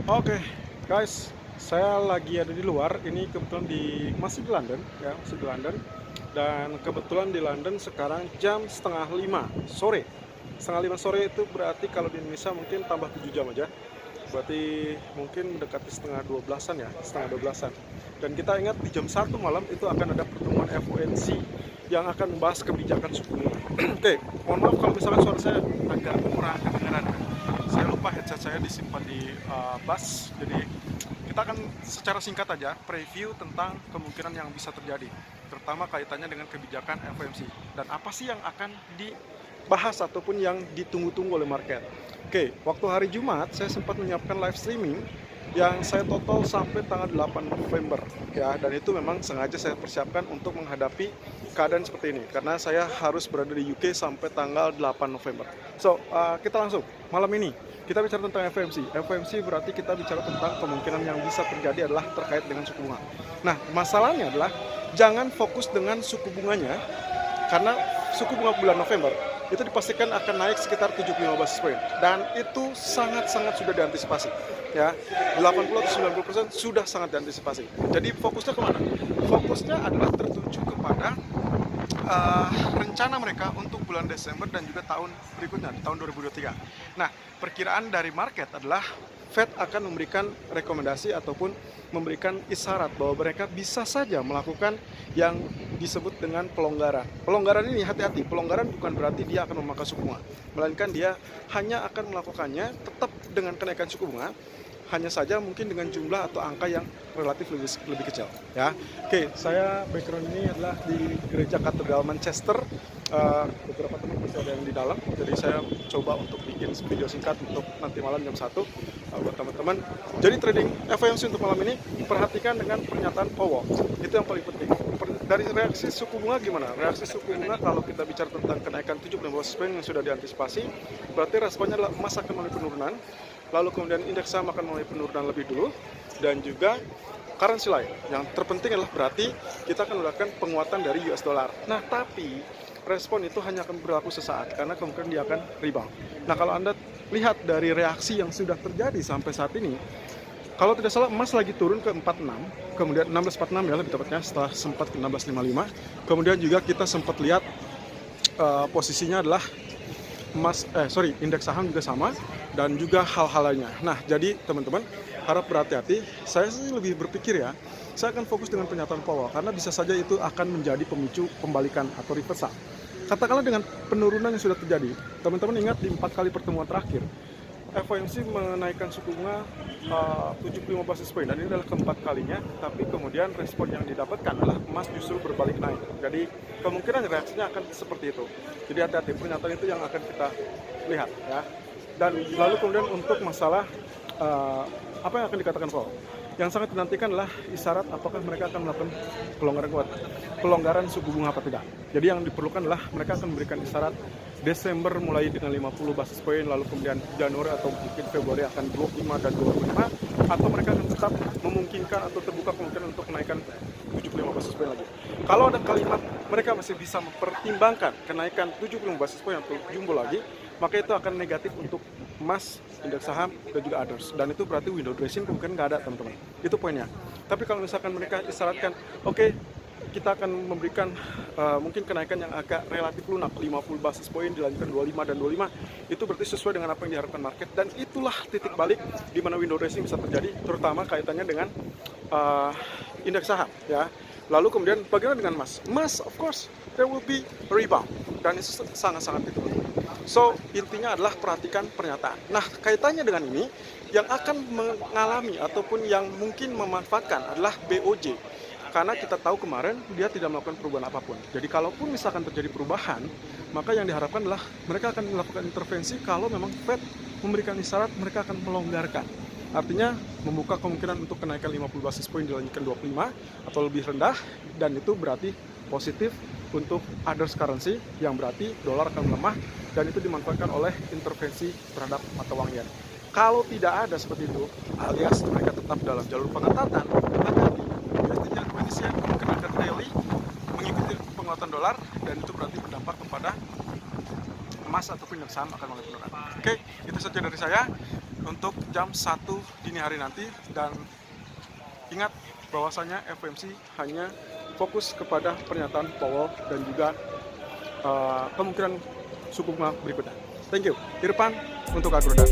Oke, guys, saya lagi ada di luar. Ini kebetulan masih di London, ya, masih di London. Dan kebetulan di London sekarang jam setengah lima sore. Setengah lima sore itu berarti kalau di Indonesia mungkin tambah 7 jam aja. Berarti mungkin mendekati setengah 12-an ya, setengah 12-an. Dan kita ingat di jam 1 malam itu akan ada pertemuan FOMC yang akan membahas kebijakan suku bunga. Oke, mohon maaf kalau misalkan suara saya agak kurang kedengaran. Saya lupa headset saya disimpan di bus, jadi kita akan secara singkat aja preview tentang kemungkinan yang bisa terjadi, terutama kaitannya dengan kebijakan FOMC dan apa sih yang akan dibahas ataupun yang ditunggu-tunggu oleh market. Oke, waktu hari Jumat saya sempat menyiapkan live streaming yang saya total sampai tanggal 8 November ya, dan itu memang sengaja saya persiapkan untuk menghadapi keadaan seperti ini karena saya harus berada di UK sampai tanggal 8 November. So, kita langsung malam ini kita bicara tentang FOMC. FOMC berarti kita bicara tentang kemungkinan yang bisa terjadi adalah terkait dengan suku bunga. Nah, masalahnya adalah jangan fokus dengan suku bunganya, karena suku bunga bulan November itu dipastikan akan naik sekitar 75 basis point, dan itu sangat-sangat sudah diantisipasi ya. 80 atau 90% sudah sangat diantisipasi. Jadi fokusnya kemana? Fokusnya adalah tertuju kepada rencana mereka untuk bulan Desember dan juga tahun berikutnya, di tahun 2023. Nah, perkiraan dari market adalah Fed akan memberikan rekomendasi ataupun memberikan isyarat bahwa mereka bisa saja melakukan yang disebut dengan pelonggaran. Pelonggaran ini hati-hati, pelonggaran bukan berarti dia akan memangkas suku bunga, melainkan dia hanya akan melakukannya tetap dengan kenaikan suku bunga, hanya saja mungkin dengan jumlah atau angka yang relatif lebih kecil ya. Oke, saya background ini adalah di gereja katedral Manchester. Beberapa teman masih ada yang di dalam, jadi saya coba untuk bikin video singkat untuk nanti malam jam 1 buat teman-teman. Jadi trading FOMC untuk malam ini perhatikan dengan pernyataan Powell, itu yang paling penting. Dari reaksi suku bunga gimana? Reaksi suku bunga kalau kita bicara tentang kenaikan 75 basis point yang sudah diantisipasi, berarti responnya adalah emas akan mulai penurunan, lalu kemudian indeks saham akan mulai penurunan lebih dulu, dan juga currency lain. Yang terpenting adalah berarti kita akan melakukan penguatan dari US dollar. Nah, tapi respon itu hanya akan berlaku sesaat karena kemungkinan dia akan rebound. Nah, kalau Anda lihat dari reaksi yang sudah terjadi sampai saat ini, kalau tidak salah emas lagi turun ke 46, kemudian 1646 ya lebih tepatnya, setelah sempat ke 1655. Kemudian juga kita sempat lihat posisinya adalah indeks saham juga sama, dan juga hal-hal lainnya. Nah, jadi teman-teman harap berhati-hati. Saya sih lebih berpikir ya, saya akan fokus dengan pernyataan Powell karena bisa saja itu akan menjadi pemicu pembalikan atau reversal. Katakanlah dengan penurunan yang sudah terjadi, teman-teman ingat di 4 kali pertemuan terakhir FOMC menaikkan suku bunga 75 basis point, dan ini adalah keempat kalinya, tapi kemudian respon yang didapatkan adalah emas justru berbalik naik. Jadi kemungkinan reaksinya akan seperti itu. Jadi hati-hati, pernyataan itu yang akan kita lihat ya. Dan lalu kemudian untuk masalah apa yang akan dikatakan Powell, yang sangat dinantikan adalah isyarat apakah mereka akan melakukan pelonggaran suku bunga apa tidak. Jadi yang diperlukan adalah mereka akan memberikan isyarat Desember mulai dengan 50 basis point, lalu kemudian Januari atau mungkin Februari akan 25 dan 25, atau mereka akan tetap memungkinkan atau terbuka kemungkinan untuk menaikkan 75 basis point lagi. Kalau ada kalimat mereka masih bisa mempertimbangkan kenaikan 75 basis point atau jumbo lagi, maka itu akan negatif untuk emas, indeks saham, dan juga others. Dan itu berarti window dressing kemungkinan nggak ada, teman-teman. Itu poinnya. Tapi kalau misalkan mereka isyaratkan, oke, kita akan memberikan mungkin kenaikan yang agak relatif lunak, 50 basis point dilanjutkan 25 dan 25, itu berarti sesuai dengan apa yang diharapkan market, dan itulah titik balik di mana window dressing bisa terjadi, terutama kaitannya dengan indeks saham ya. Lalu kemudian bagaimana dengan emas? Emas, of course, there will be rebound, dan itu sangat-sangat itu. So, intinya adalah perhatikan pernyataan. Nah, kaitannya dengan ini, yang akan mengalami ataupun yang mungkin memanfaatkan adalah BOJ. Karena kita tahu kemarin dia tidak melakukan perubahan apapun. Jadi kalaupun misalkan terjadi perubahan, maka yang diharapkan adalah mereka akan melakukan intervensi kalau memang Fed memberikan isyarat mereka akan melonggarkan. Artinya membuka kemungkinan untuk kenaikan 50 basis point dilanjutkan 25 atau lebih rendah, dan itu berarti positif untuk others currency, yang berarti dolar akan melemah, dan itu dimanfaatkan oleh intervensi terhadap mata uang yen. Kalau tidak ada seperti itu, alias mereka tetap dalam jalur pengetatan, hati-hati. Biasanya Indonesia kemungkinan akan rally mengikuti penguatan dolar, dan itu berarti berdampak kepada emas ataupun indeks saham akan mengalami penurunan. Oke, itu saja dari saya. untuk jam 1 dini hari nanti. Dan ingat bahwasanya FOMC hanya fokus kepada pernyataan Powell dan juga kemungkinan suku bunga berikutnya. Thank you. Irfan untuk Agroda.